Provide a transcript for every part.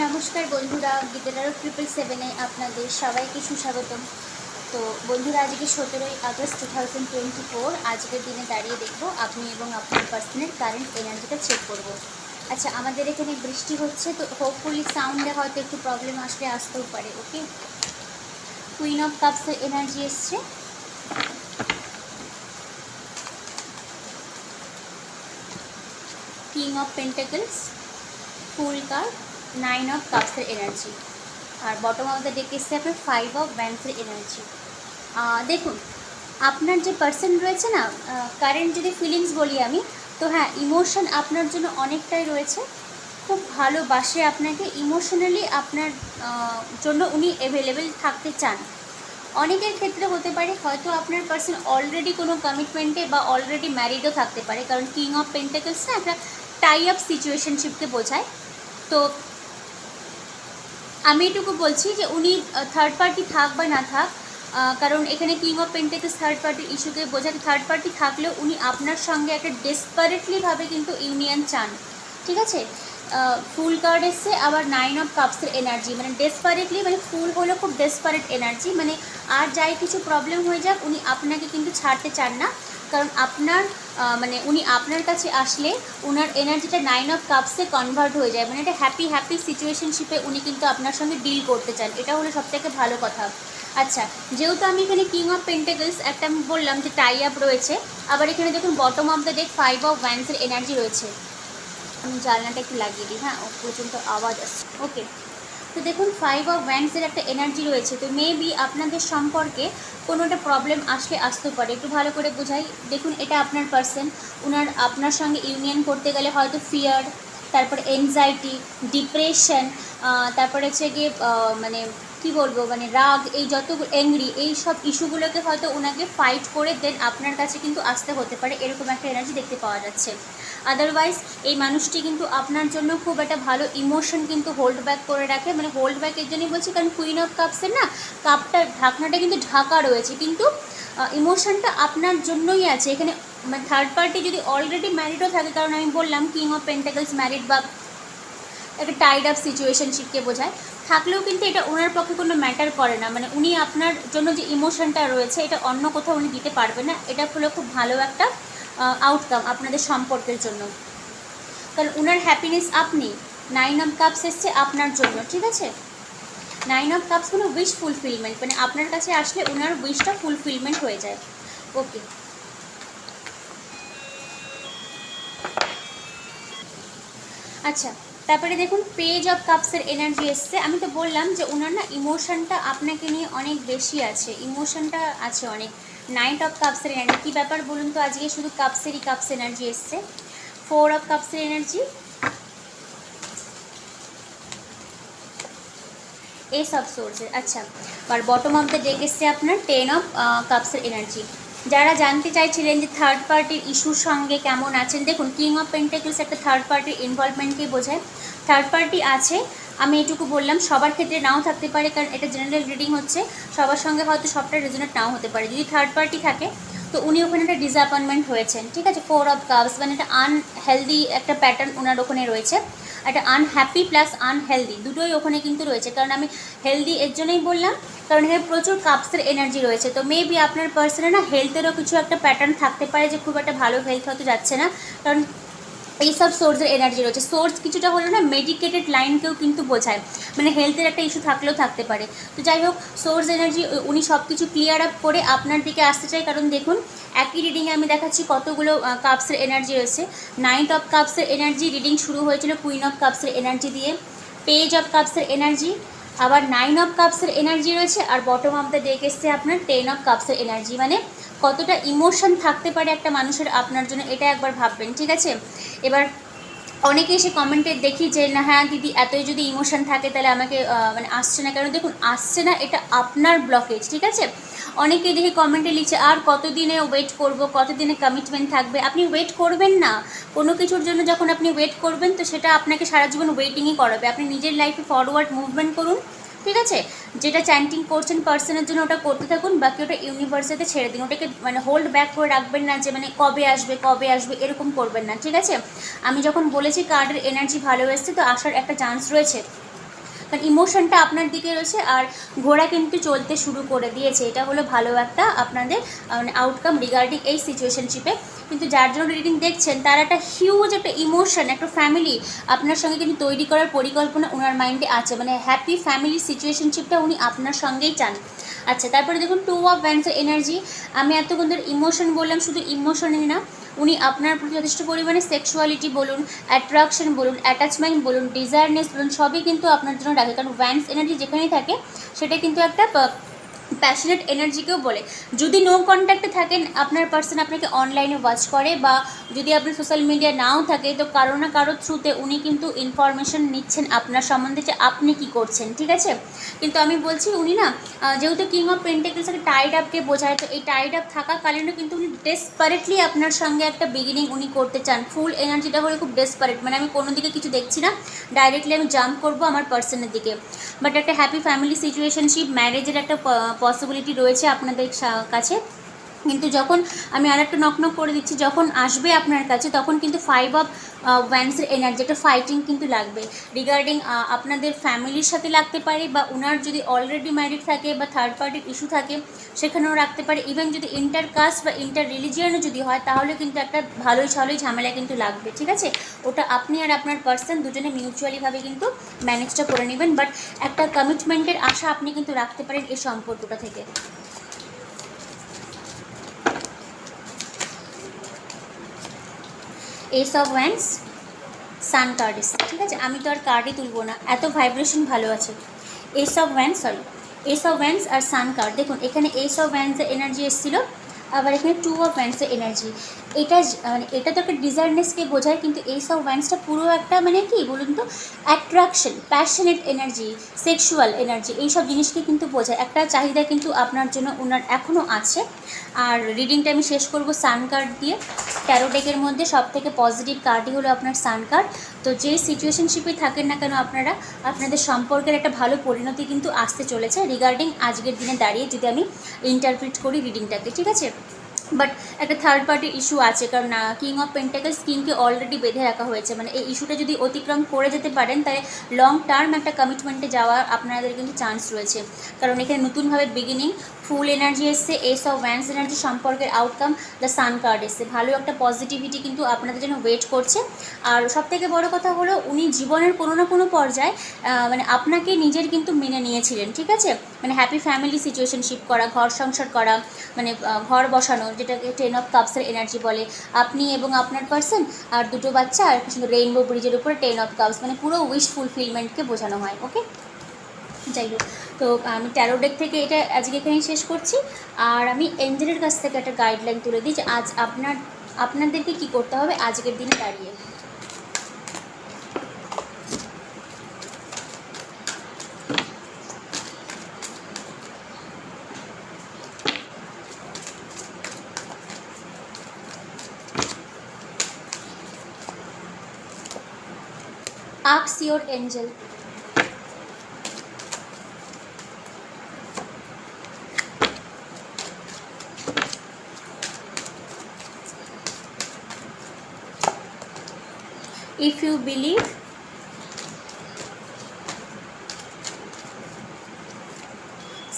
নমস্কার বন্ধুরা, গীতারাও 777-এ আপনাদের সবাইকে সুস্বাগতম। তো বন্ধুরা, আজকে 17ই আগস্ট 2024। আজকের দিনে দাঁড়িয়ে দেখব আপনি এবং আপনার পার্সনের কারেন্ট এনার্জিটা চেক করব। আচ্ছা, আমাদের এখানে বৃষ্টি হচ্ছে, তো হোপফুলি সাউন্ডে হয়তো একটু প্রবলেম আসতেও পারে। ওকে, কুইন অফ কাপসের এনার্জি এসছে, king of pentacles, full card, 9 of কাপসের এনার্জি, আর বটম অফ দ্য ডেক এসছে আপনার 5 অফ ওয়ান্ডসের এনার্জি। দেখুন, আপনার যে পার্সন রয়েছে না, কারেন্ট যদি ফিলিংস বলি আমি, তো হ্যাঁ, ইমোশন আপনার জন্য অনেকটাই রয়েছে। খুব ভালোবাসে আপনাকে, ইমোশনালি আপনার জন্য উনি অ্যাভেলেবেল থাকতে চান। অনেকের ক্ষেত্রে হতে পারে হয়তো আপনার পার্সন অলরেডি কোনো কমিটমেন্টে বা অলরেডি ম্যারিডও থাকতে পারে, কারণ কিং অফ পেন্টাকলস না একটা টাই আপ সিচুয়েশনশিপকে বোঝায়। তো আমি এটুকু বলছি যে উনি থার্ড পার্টি থাক বা না থাক, কারণ এখানে কিং অফ পেন্টাকলস থার্ড পার্টির ইস্যুকে বোঝাতে, থার্ড পার্টি থাকলেও উনি আপনার সঙ্গে একটা ডেসপারেটলিভাবে কিন্তু ইউনিয়ন চান। ঠিক আছে, ফুল কার্ড এসছে, আবার 9 অফ কাপসের এনার্জি, মানে ডেসপারেটলি, মানে ফুল হলো খুব ডেসপারেট এনার্জি, মানে আর যাই কিছু প্রবলেম হয়ে যাক উনি আপনাকে কিন্তু ছাড়তে চান না। কারণ আপনার মানে উনি আপনার কাছে আসলে ওনার এনার্জিটা 9 অফ কাপসে কনভার্ট হয়ে যায়, মানে একটা হ্যাপি সিচুয়েশনশিপে উনি কিন্তু আপনার সঙ্গে ডিল করতে চান। এটা হলো সবথেকে ভালো কথা। আচ্ছা, যেহেতু আমি এখানে কিং অফ পেন্টাকলস একটা আমি বললাম যে টাই আপ রয়েছে, আবার এখানে দেখুন bottom of the deck 5 of ওয়ান্ডসের এনার্জি রয়েছে। আমি জানলাটা একটু লাগিয়ে দিই, হ্যাঁ, পর্যন্ত আওয়াজ আসছে। ওকে, তো দেখুন 5 অফ ওয়ান্ডসের একটা এনার্জি রয়েছে, তো মেবি আপনাদের সম্পর্কে কোনো একটা প্রবলেম আসতে পারে। একটু ভালো করে বোঝাই, দেখুন এটা আপনার পার্সন, ওনার আপনার সঙ্গে ইউনিয়ন করতে গেলে হয়তো ফিয়ার, তারপর এনজাইটি, ডিপ্রেশন, তারপরে হচ্ছে গিয়ে মানে কি বলবো, মানে রাগ, এই যত অ্যাংরি, এই সব ইস্যুগুলোকে হয়তো ওনাকে ফাইট করে দেন আপনার কাছে কিন্তু আসতে হতে পারে, এরকম একটা এনার্জি দেখতে পাওয়া যাচ্ছে। আদারওয়াইজ এই মানুষটি কিন্তু আপনার জন্য খুব একটা ভালো ইমোশন কিন্তু হোল্ড ব্যাক করে রাখে, মানে হোল্ড ব্যাক এর জন্যই বলছি কারণ কুইন অফ কাপসের না কাপটা ঢাকনাটা কিন্তু ঢাকা রয়েছে, কিন্তু ইমোশনটা আপনার জন্যই আছে এখানে। মানে থার্ড পার্টি যদি অলরেডি ম্যারিডও থাকে, কারণ আমি বললাম কিং অফ পেন্টাকলস ম্যারিড বা একটা টাইড আপ সিচুয়েশনশিপকে বোঝায়, থাকলেও কিন্তু এটা ওনার পক্ষে কোনো ম্যাটার করে না, মানে উনি আপনার জন্য যে ইমোশনটা রয়েছে এটা অন্য কোথাও উনি দিতে পারবে না। এটা হলো খুব ভালো একটা আউটকাম আপনাদের সম্পর্কের জন্য, কারণ ওনার হ্যাপিনেস আপনি। 9 অফ কাপস এসছে আপনার জন্য, ঠিক আছে। 9 অফ কাপস কোনো উইশ ফুলফিলমেন্ট, মানে আপনার কাছে আসলে ওনার উইশটা ফুলফিলমেন্ট হয়ে যায়। ওকে, আচ্ছা, তারপরে দেখুন পেজ অফ কাপসের এনার্জি এসছে। আমি তো বললাম যে ওনার না ইমোশনটা আপনাকে নিয়ে অনেক বেশি আছে, ইমোশনটা আছে অনেক। 9 অফ কাপসের এনার্জি, কী ব্যাপার বলুন তো, আজকে শুধু কাপস এনার্জি এসছে। 4 অফ কাপসের এনার্জি, এই সব সোর্সের। আচ্ছা, আর বটম অফ দ্য ডেক এসছে আপনার 10 অফ কাপসের এনার্জি। যারা জানতে চাইছিলেন যে থার্ড পার্টির ইস্যুর সঙ্গে কেমন আছেন, দেখুন কিং অফ পেন্টাকলস একটা থার্ড পার্টির ইনভলভমেন্টকে বোঝায়। থার্ড পার্টি আছে, আমি এটুকু বললাম, সবার ক্ষেত্রে নাও থাকতে পারে, কারণ এটা জেনারেল রিডিং হচ্ছে, সবার সঙ্গে হয়তো সবটা রেজোনেট নাও হতে পারে। যদি থার্ড পার্টি থাকে তো উনি ওখানে একটা ডিসঅ্যাপয়েন্টমেন্ট হয়েছেন, ঠিক আছে। 4 অফ কাপস মানে একটা আনহেলদি একটা প্যাটার্ন ওনার ওখানে রয়েছে, একটা আনহ্যাপি প্লাস আনহেলদি দুটোই ওখানে কিন্তু রয়েছে। কারণ আমি হেলদি এর জন্যই বললাম কারণ এখানে প্রচুর কাপসের এনার্জি রয়েছে, তো মেবি আপনার পার্সনে না হেলথেরও কিছু একটা প্যাটার্ন থাকতে পারে, যে খুব একটা ভালো হেলথ হতে যাচ্ছে না, কারণ এইসব সোর্সের এনার্জি রয়েছে। সোর্স কিছুটা হলো না মেডিকেটেড লাইনকেও কিন্তু বোঝায়, মানে হেলথের একটা ইস্যু থাকলেও থাকতে পারে। তো যাই হোক, সোর্স এনার্জি উনি সব কিছু ক্লিয়ার আপ করে আপনার দিকে আসতে চাই, কারণ দেখুন একই রিডিংয়ে আমি দেখাচ্ছি কতগুলো কাপসের এনার্জি রয়েছে। 9 অফ কাপসের এনার্জি রিডিং শুরু হয়েছিল কুইন অফ কাপসের এনার্জি দিয়ে, পেজ অফ কাপসের এনার্জি, আবার 9 অফ কাপসের এনার্জি রয়েছে, আর বটম অফ দ্য ডেক এসছে আপনার 10 অফ কাপসের এনার্জি। মানে কতটা ইমোশন থাকতে পারে একটা মানুষের আপনার জন্য, এটা একবার ভাববেন, ঠিক আছে। এবার অনেকে এসে কমেন্টে দেখি যে না হ্যাঁ দিদি, এতই যদি ইমোশন থাকে তাহলে আমাকে মানে আসছে না, কারণ দেখুন আসছে না, এটা আপনার ব্লকেজ, ঠিক আছে। অনেকেই দেখি কমেন্টে লিখছে আর কতদিনে ওয়েট করব, কতদিনে কমিটমেন্ট থাকবে। আপনি ওয়েট করবেন না, কোনো কিছুর জন্য যখন আপনি ওয়েট করবেন তো সেটা আপনাকে সারা জীবন ওয়েটিংই করাবে। আপনি নিজের লাইফে ফরওয়ার্ড মুভমেন্ট করুন, ঠিক আছে। যেটা চ্যান্টিং করছেন পার্সনের জন্য ওটা করতে থাকুন, বাকি ওটা ইউনিভার্সেতে ছেড়ে দিন, ওটাকে মানে হোল্ড ব্যাক করে রাখবেন না, যে মানে কবে আসবে এরকম করবেন না, ঠিক আছে। আমি যখন বলেছি কার্ডের এনার্জি ভালো এসছে তো আসার একটা চান্স রয়েছে, কারণ ইমোশনটা আপনার দিকে রয়েছে আর ঘোড়া কিন্তু চলতে শুরু করে দিয়েছে। এটা হলো ভালো একটা আপনাদের মানে আউটকাম রিগার্ডিং এই সিচুয়েশনশিপে। কিন্তু যার জন্য রিডিং দেখছেন তার একটা হিউজ একটা ইমোশন, একটা ফ্যামিলি আপনার সঙ্গে কিন্তু তৈরি করার পরিকল্পনা ওনার মাইন্ডে আছে, মানে হ্যাপি ফ্যামিলি সিচুয়েশনশিপটা উনি আপনার সঙ্গেই চান। আচ্ছা, তারপরে দেখুন 2 অফ ওয়ান্ডসের এনার্জি। আমি এতক্ষণ ধরে ইমোশন বললাম, শুধু ইমোশনই না, উনি আপনার প্রতি যথেষ্ট পরিমাণে সেক্সুয়ালিটি বলুন, অ্যাট্রাকশন বলুন, অ্যাটাচমেন্ট বলুন, ডিজায়ারনেস বলুন, সবই কিন্তু আপনার জন্য রাখে। কারণ ওয়ান্ডস এনার্জি যেখানেই থাকে সেটা কিন্তু একটা প্যাশনেট এনার্জিকেও বলে। যদি নো কন্ট্যাক্টে থাকেন আপনার পার্সন আপনাকে অনলাইনে ওয়াচ করে, বা যদি আপনার সোশ্যাল মিডিয়া নাও থাকে, তো কারো না কারো থ্রুতে উনি কিন্তু ইনফরমেশন নিচ্ছেন আপনার সম্বন্ধে যে আপনি কি করছেন, ঠিক আছে। কিন্তু আমি বলছি উনি না, যেহেতু কিং অফ পেন্টাকেলস একটা টাইড আপকে বোঝায়, তো এই টাইড আপ থাকাকালীনও কিন্তু উনি ডেসপারেটলি আপনার সঙ্গে একটা বিগিনিং উনি করতে চান। ফুল এনার্জিটা হলো খুব ডেসপারেট, মানে আমি কোনো দিকে কিছু দেখছি না, ডাইরেক্টলি আমি জাম্প করবো আমার পার্সনের দিকে। বাট একটা হ্যাপি ফ্যামিলি সিচুয়েশনশিপ, ম্যারেজের একটা পসিবিলিটি রয়েছে আপনাদের কাছে। কিন্তু যখন আমি আর একটা নক করে দিচ্ছি, যখন আসবে আপনার কাছে তখন কিন্তু 5 অফ ওয়ান্ডসের এনার্জি, একটা ফাইটিং কিন্তু লাগবে রিগার্ডিং আপনাদের ফ্যামিলির সাথে লাগতে পারে, বা ওনার যদি অলরেডি ম্যারিড থাকে বা থার্ড পার্টির ইস্যু থাকে সেখানেও রাখতে পারে। ইভেন যদি ইন্টার কাস্ট বা ইন্টার রিলিজিয়ানও যদি হয় তাহলে কিন্তু একটা ভালোই ঝামেলা কিন্তু লাগবে, ঠিক আছে। ওটা আপনি আর আপনার পার্সন দুজনে মিউচুয়ালিভাবে কিন্তু ম্যানেজটা করে নেবেন, বাট একটা কমিটমেন্টের আশা আপনি কিন্তু রাখতে পারেন এই সম্পর্কটা থেকে। S of wands, sun card এসছে, ঠিক আছে। আমি তো আর কার্ডই তুলবো না, এত ভাইব্রেশন ভালো আছে। এস অফ ওয়ান্ডস আর সান কার্ড। দেখুন এখানে এস অফ ওয়ান্ডসের এনার্জি এসেছিলো, আবার এখানে 2 অফ ওয়ান্ডসের এনার্জি। মানে এটা তো একটা ডিজায়ারনেসকে বোঝায়, কিন্তু এস অফ ওয়ান্ডসটা পুরো একটা মানে কি বলুন তো, attraction, passionate energy, sexual energy, এইসব জিনিসকে কিন্তু বোঝায়। একটা চাহিদা কিন্তু আপনার জন্য ওনার এখনও আছে। আর রিডিংটা আমি শেষ করব সান কার্ড দিয়ে। ট্যারো ডেকের মধ্যে সবথেকে পজিটিভ কার্ডই হলো আপনার সান কার্ড। তো যে সিচুয়েশনশিপে থাকেন না কেন আপনারা, আপনাদের সম্পর্কের একটা ভালো পরিণতি কিন্তু আসতে চলেছে রিগার্ডিং আজকের দিনে দাঁড়িয়ে, যদি আমি ইন্টারপ্রিট করি রিডিংটাকে, ঠিক আছে। বাট একটা থার্ড পার্টির ইস্যু আছে, কারণ কিং অফ পেন্টাকেলস কিংকে অলরেডি বেঁধে রাখা হয়েছে। মানে এই ইস্যুটা যদি অতিক্রম করে যেতে পারেন তাহলে লং টার্ম একটা কমিটমেন্টে যাওয়ার আপনাদের কিন্তু চান্স রয়েছে। কারণ এখানে নতুনভাবে বিগিনিং, ফুল এনার্জি এসছে, এস অফ ওয়ান্ডস এনার্জি, সম্পর্কের আউটকাম, দ্য সান কার্ড এসছে। ভালো একটা পজিটিভিটি কিন্তু আপনাদের জন্য ওয়েট করছে। আর সবথেকে বড় কথা হলো উনি জীবনের কোনো না কোনো পর্যায়ে মানে আপনাকে নিজের কিন্তু মেনে নিয়েছিলেন, ঠিক আছে। মানে হ্যাপি ফ্যামিলি সিচুয়েশনশিপ করা, ঘর সংসার করা, মানে ঘর বসানো, যেটাকে 10 অফ কাপসের এনার্জি বলে। আপনি এবং আপনার পার্সন আর 2টো বাচ্চা, আর রেইনবো ব্রিজের উপরে 10 অফ কাপস, মানে পুরো উইশ ফুলফিলমেন্টকে বোঝানো হয়। ওকে, যাই হোক, তো আমি ট্যারো ডেক থেকে এটা আজকে এখানেই শেষ করছি। আর আমি এঞ্জেলের কাছ থেকে একটা গাইডলাইন তুলে দিই যে আজ আপনাদেরকে কী করতে হবে আজকের দিনে দাঁড়িয়ে। Ask your angel. If you believe,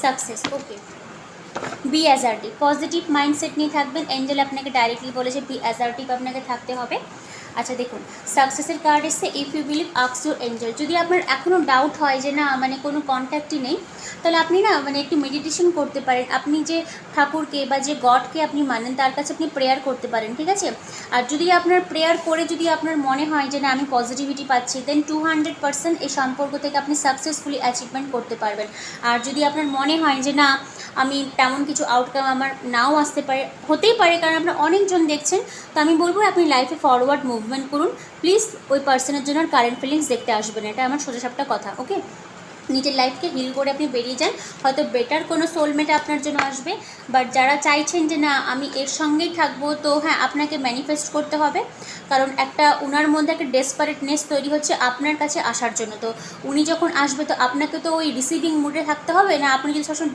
success. Okay. Be assertive, positive mindset নিয়ে থাকবেন। এঞ্জেল আপনাকে ডাইরেক্টলি বলেছে বি অ্যাজার্টিভ আপনাকে থাকতে হবে। আচ্ছা দেখুন, সাকসেসের কার্ড এসছে if you believe ask your angel. যদি আপনার এখনও ডাউট হয় যে না মানে কোনো কন্ট্যাক্টই নেই, তাহলে আপনি না মানে একটু মেডিটেশন করতে পারেন। আপনি যে ঠাকুরকে বা যে গডকে আপনি মানেন তার কাছে আপনি প্রেয়ার করতে পারেন, ঠিক আছে। আর যদি আপনার প্রেয়ার করে যদি আপনার মনে হয় যে না আমি পজিটিভিটি পাচ্ছি, দেন 200% এই সম্পর্ক থেকে আপনি সাকসেসফুলি অ্যাচিভমেন্ট করতে পারবেন। আর যদি আপনার মনে হয় যে না আমি তেমন কিছু আউটকাম আমার নাও আসতে পারে, হতেই পারে, কারণ আপনারা অনেকজন দেখছেন, তো আমি বলবো আপনি লাইফে ফরওয়ার্ড মুভমেন্ট করুন প্লিজ। ওই পার্সনের জন্য আর কারেন্ট ফিলিংস দেখতে আসবেন, এটা আমার সোজাসাপটা কথা। ওকে, নিজের লাইফকে হিল করে আপনি বেরিয়ে যান। হয়তো বেটার কোনো সোলমেট আপনার জন্য আসবে, বাট যারা চাইছেন যে না আমি এর সঙ্গেই থাকবো, তো হ্যাঁ আপনাকে ম্যানিফেস্ট করতে হবে, কারণ একটা ওনার মধ্যে একটা ডেসপারেটনেস তৈরি হচ্ছে আপনার কাছে আসার জন্য। তো উনি যখন আসবে তো আপনাকে তো ওই রিসিভিং মুডে থাকতে হবে না। আপনি যদি সবসময়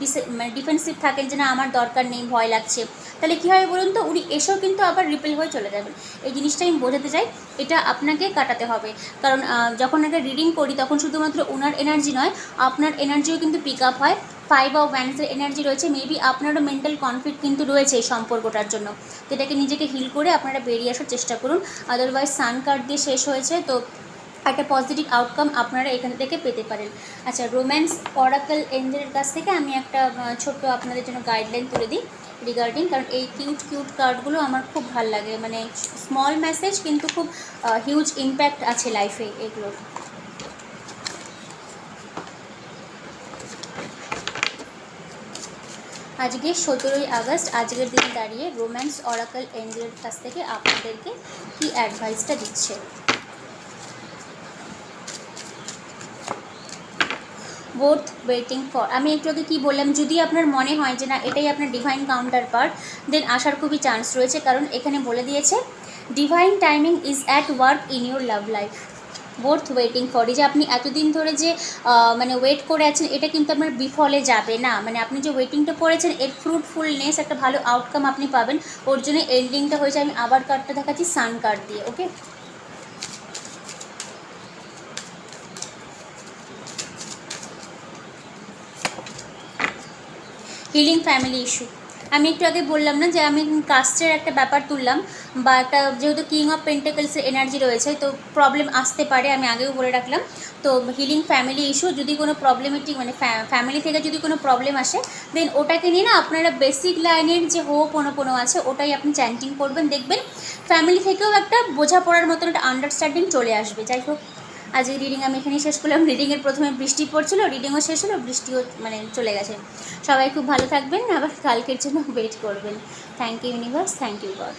ডিফেন্সিভ থাকেন যে না আমার দরকার নেই, ভয় লাগছে, তাহলে কী হবে বলুন তো, উনি এসেও কিন্তু আবার রিপেল হয়ে চলে যাবেন। এই জিনিসটা আমি বোঝাতে চাই, এটা আপনাকে কাটাতে হবে। কারণ যখন একটা রিডিং করি তখন শুধুমাত্র ওনার এনার্জি নয়, আপনার এনার্জিও কিন্তু পিক আপ হয়। 5 অফ ওয়ান্ডসের এনার্জি রয়েছে, মেবি আপনারও মেন্টাল কনফ্লিক্ট কিন্তু রয়েছে এই সম্পর্কটার জন্য। তো এটাকে নিজেকে হিল করে আপনারা বেরিয়ে আসার চেষ্টা করুন। আদারওয়াইজ সান কার্ড দিয়ে শেষ হয়েছে, তো একটা পজিটিভ আউটকাম আপনারা এখান থেকে পেতে পারেন। আচ্ছা, রোম্যান্স অরাকল এঞ্জেলের কাছ থেকে আমি একটা ছোট্ট আপনাদের জন্য গাইডলাইন তুলে দিই রিগার্ডিং, কারণ এই কিউট কার্ডগুলো আমার খুব ভালো লাগে, মানে স্মল মেসেজ কিন্তু খুব হিউজ ইম্প্যাক্ট আছে লাইফে এগুলোর। আজকে 17ই আগস্ট, আজকের দিনে দাঁড়িয়ে রোম্যান্স অরাকল এঞ্জেলের কাছ থেকে আপনাদেরকে কি অ্যাডভাইসটা দিচ্ছে। বোথ ওয়েটিং ফর, আমি একটু আগে কী বললাম, যদি আপনার মনে হয় যে না এটাই আপনার ডিভাইন কাউন্টার পার্ট, দেন আসার খুবই চান্স রয়েছে, কারণ এখানে বলে দিয়েছে divine timing is at work in your love life. Both waiting for, এই যে আপনি এতদিন ধরে যে মানে ওয়েট করে আছেন, এটা কিন্তু আপনার বিফলে যাবে না। মানে আপনি যে ওয়েটিংটা করেছেন এর ফ্রুটফুলনেস, একটা ভালো আউটকাম আপনি পাবেন। ওর জন্য এন্ডিংটা হয়েছে, আমি আবার কার্ডটা দেখাচ্ছি সান কার্ড দিয়ে। ওকে, হিলিং ফ্যামিলি ইস্যু, আমি একটু আগে বললাম না যে আমি কাস্টের একটা ব্যাপার তুললাম, বা একটা যেহেতু কিং অফ পেন্টাকলসের এনার্জি রয়েছে, তো প্রবলেম আসতে পারে, আমি আগেও বলে রাখলাম। তো হিলিং ফ্যামিলি ইস্যু, যদি কোনো প্রবলেমেটিক মানে ফ্যামিলি থেকে যদি কোনো প্রবলেম আসে, দেন ওটাকে নিয়ে না আপনারা বেসিক লাইনের যে হোপোনোপোনো আছে ওটাই আপনি চ্যান্টিং করবেন, দেখবেন ফ্যামিলি থেকেও একটা বোঝাপড়ার মতন একটা আন্ডারস্ট্যান্ডিং চলে আসবে। যাই হোক, আজকে রিডিং আমি এখানেই শেষ করলাম। রিডিংয়ের প্রথমে বৃষ্টি পড়ছিল, রিডিংও শেষ হলো, বৃষ্টিও মানে চলে গেছে। সবাই খুব ভালো থাকবেন, আবার কালকের জন্য ওয়েট করবেন। Thank you universe, thank you god.